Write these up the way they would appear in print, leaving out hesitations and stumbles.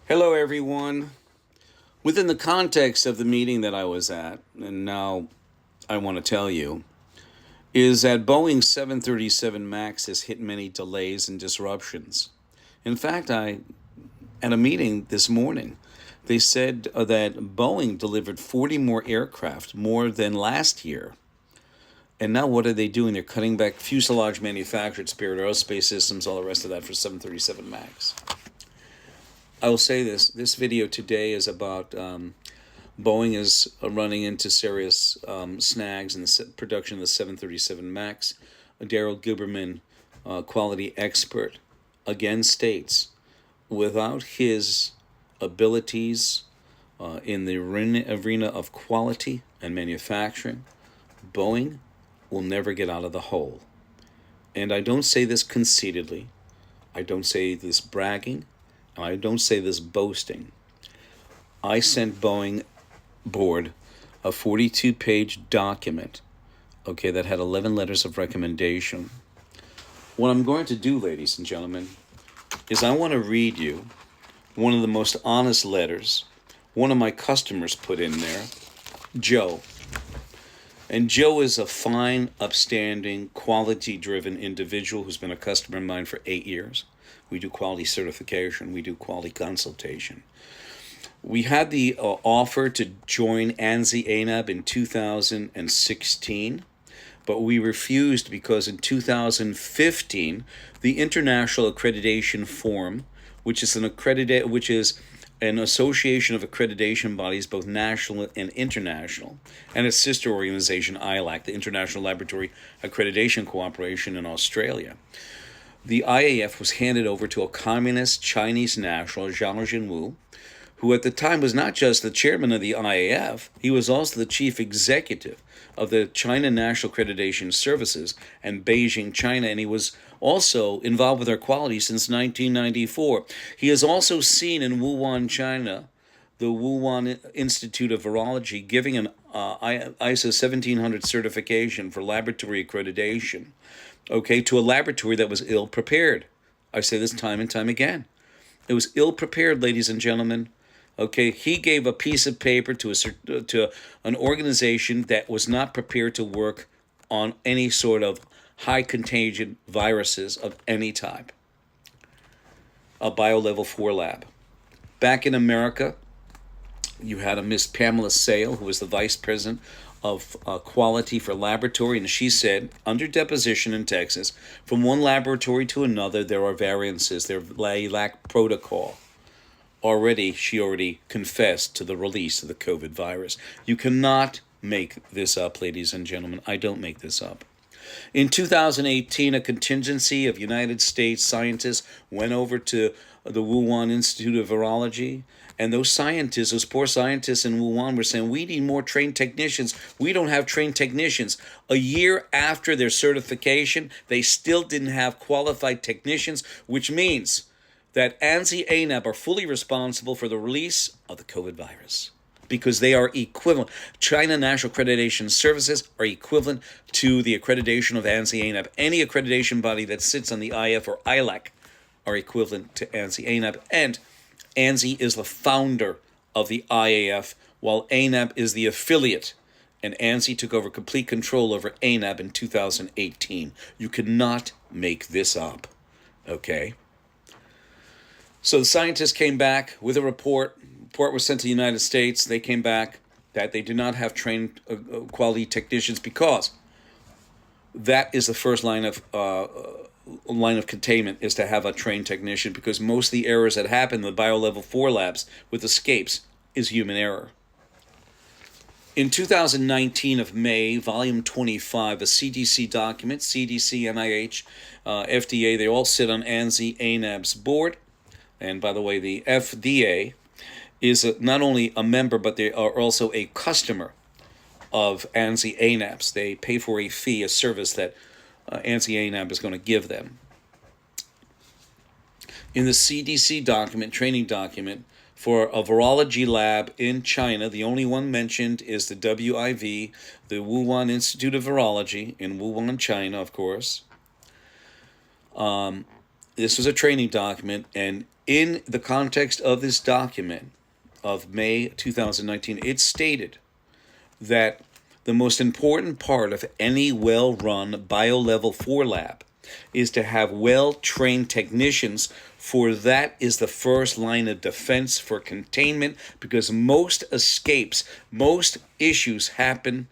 Hello, everyone. Within the context of the meeting that I was at, and now I want to tell you, is that Boeing 737 MAX has hit many delays and disruptions. In fact, at a meeting this morning, they said that Boeing delivered 40 more aircraft, more than last year. And now what are they doing? They're cutting back fuselage manufactured, Spirit Aerospace Systems, all the rest of that for 737 MAX. I will say this video today is about Boeing is running into serious snags in the production of the 737 MAX. Daryl Gilberman, quality expert, again states, without his abilities in the arena of quality and manufacturing, Boeing will never get out of the hole. And I don't say this conceitedly. I don't say this bragging. I don't say this boasting. I sent Boeing board a 42-page document, okay, that had 11 letters of recommendation. What I'm going to do, ladies and gentlemen, is I want to read you one of the most honest letters one of my customers put in there, Joe. And Joe is a fine, upstanding, quality-driven individual who's been a customer of mine for 8 years. We do quality certification. We do quality consultation. We had the offer to join ANSI ANAB in 2016, but we refused because in 2015, the International Accreditation Forum, which is an association of accreditation bodies, both national and international, and its sister organization, ILAC, the International Laboratory Accreditation Cooperation in Australia. The IAF was handed over to a communist Chinese national, Zhao Jinwu, who at the time was not just the chairman of the IAF, he was also the chief executive of the China National Accreditation Services in Beijing, China, and he was also involved with our quality since 1994. He is also seen in Wuhan, China, the Wuhan Institute of Virology giving an ISO 1700 certification for laboratory accreditation, okay, to a laboratory that was ill-prepared. I say this time and time again. It was ill-prepared, ladies and gentlemen. Okay, he gave a piece of paper to an organization that was not prepared to work on any sort of high contagion viruses of any type. A BioLevel 4 lab. Back in America, you had a Miss Pamela Sale, who was the vice president of quality for laboratory, and she said, under deposition in Texas, from one laboratory to another, there are variances. They lack protocol. She already confessed to the release of the COVID virus. You cannot make this up, ladies and gentlemen. I don't make this up. In 2018, a contingency of United States scientists went over to the Wuhan Institute of Virology, and those poor scientists in Wuhan were saying, we need more trained technicians. We don't have trained technicians. A year after their certification, they still didn't have qualified technicians, which means that ANSI ANAB are fully responsible for the release of the COVID virus because they are equivalent. China National Accreditation Services are equivalent to the accreditation of ANSI ANAB. Any accreditation body that sits on the IF or ILAC are equivalent to ANSI ANAB. And ANSI is the founder of the IAF, while ANAB is the affiliate. And ANSI took over complete control over ANAB in 2018. You cannot make this up, okay? So the scientists came back with a report. The report was sent to the United States. They came back that they do not have trained quality technicians because that is the first line of containment, is to have a trained technician, because most of the errors that happen in the BioLevel 4 labs with escapes is human error. In 2019 of May, volume 25, a CDC document, CDC, NIH, FDA, they all sit on ANSI ANAB's board. And by the way, the FDA is not only a member, but they are also a customer of ANSI ANABs. They pay for a fee, a service that ANSI ANAB is going to give them. In the CDC document, training document, for a virology lab in China, the only one mentioned is the WIV, the Wuhan Institute of Virology in Wuhan, China, of course. This was a training document, and In the context of this document of May 2019, it stated that the most important part of any well-run Bio-Level 4 lab is to have well-trained technicians, for that is the first line of defense for containment, because most escapes, most issues happen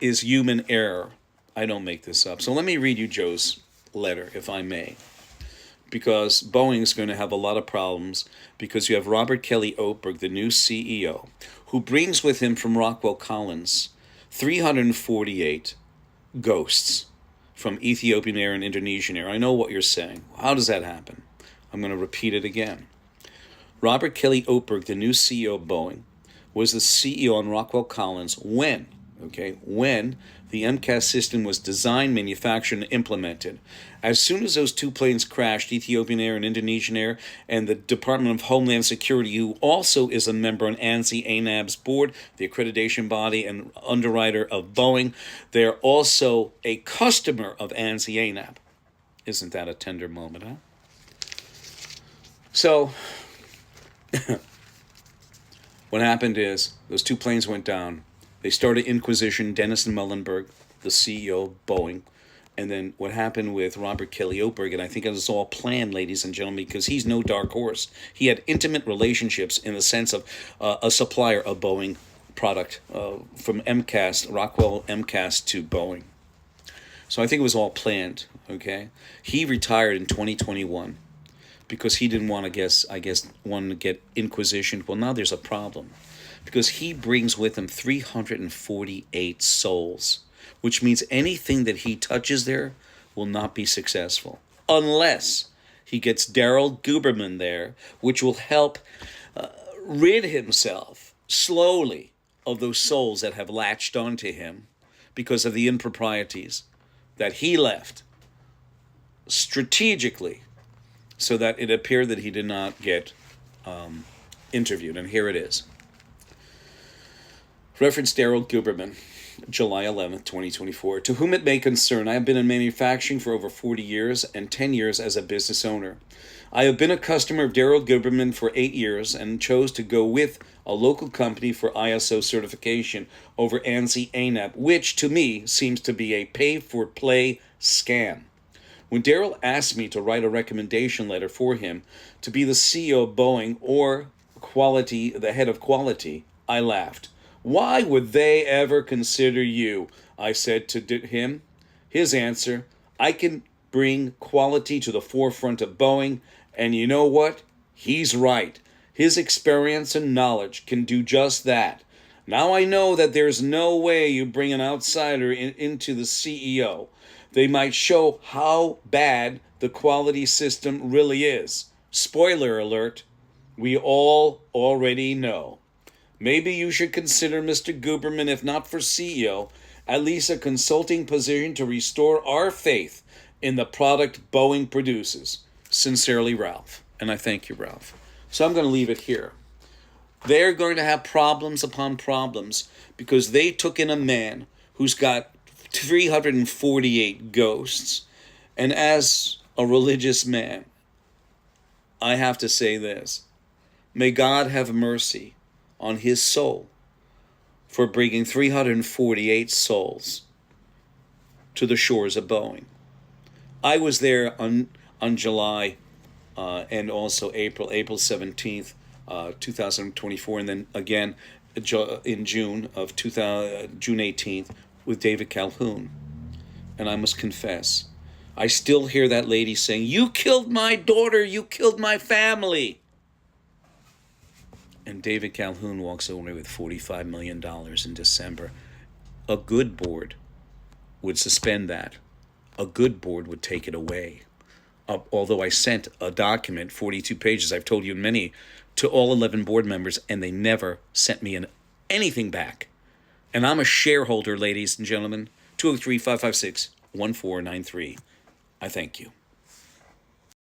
is human error. I don't make this up. So let me read you Joe's letter, if I may, because Boeing's going to have a lot of problems, because you have Robert Kelly Oberg, the new CEO, who brings with him from Rockwell Collins 348 ghosts from Ethiopian Air and Indonesian Air. I know what you're saying. How does that happen? I'm going to repeat it again. Robert Kelly Oberg, the new CEO of Boeing, was the CEO on Rockwell Collins when the MCAS system was designed, manufactured, and implemented. As soon as those two planes crashed, Ethiopian Air and Indonesian Air, and the Department of Homeland Security, who also is a member on ANSI-ANAB's board, the accreditation body and underwriter of Boeing, they're also a customer of ANSI-ANAB. Isn't that a tender moment, huh? So, what happened is, those two planes went down. They started inquisition, Dennis and Muhlenberg, the CEO of Boeing. And then what happened with Robert Kelly Oberg, and I think it was all planned, ladies and gentlemen, because he's no dark horse. He had intimate relationships in the sense of a supplier of Boeing product from MCAS, Rockwell MCAS to Boeing. So I think it was all planned, okay? He retired in 2021 because he didn't want to get inquisition. Well, now there's a problem, because he brings with him 348 souls, which means anything that he touches there will not be successful unless he gets Daryl Guberman there, which will help rid himself slowly of those souls that have latched onto him because of the improprieties that he left strategically, so that it appeared that he did not get interviewed. And here it is. Reference Daryl Guberman, July 11th, 2024. To whom it may concern, I have been in manufacturing for over 40 years and 10 years as a business owner. I have been a customer of Daryl Guberman for 8 years and chose to go with a local company for ISO certification over ANSI-ANAB, which to me seems to be a pay-for-play scam. When Daryl asked me to write a recommendation letter for him to be the CEO of Boeing or quality, the head of quality, I laughed. Why would they ever consider you? I said to him. His answer, I can bring quality to the forefront of Boeing, and you know what? He's right. His experience and knowledge can do just that. Now I know that there's no way you bring an outsider into the CEO. They might show how bad the quality system really is. Spoiler alert, we all already know. Maybe you should consider Mr. Guberman, if not for CEO, at least a consulting position to restore our faith in the product Boeing produces. Sincerely, Ralph. And I thank you, Ralph. So I'm going to leave it here. They're going to have problems upon problems because they took in a man who's got 348 ghosts. And as a religious man, I have to say this. May God have mercy on his soul for bringing 348 souls to the shores of Boeing. I was there on July and also April 17th, 2024, and then again in June 18th with David Calhoun. And I must confess, I still hear that lady saying, "You killed my daughter, you killed my family." And David Calhoun walks away with $45 million in December. A good board would suspend that. A good board would take it away. Although I sent a document, 42 pages, I've told you many, to all 11 board members, and they never sent me anything back. And I'm a shareholder, ladies and gentlemen. 203-556-1493. I thank you.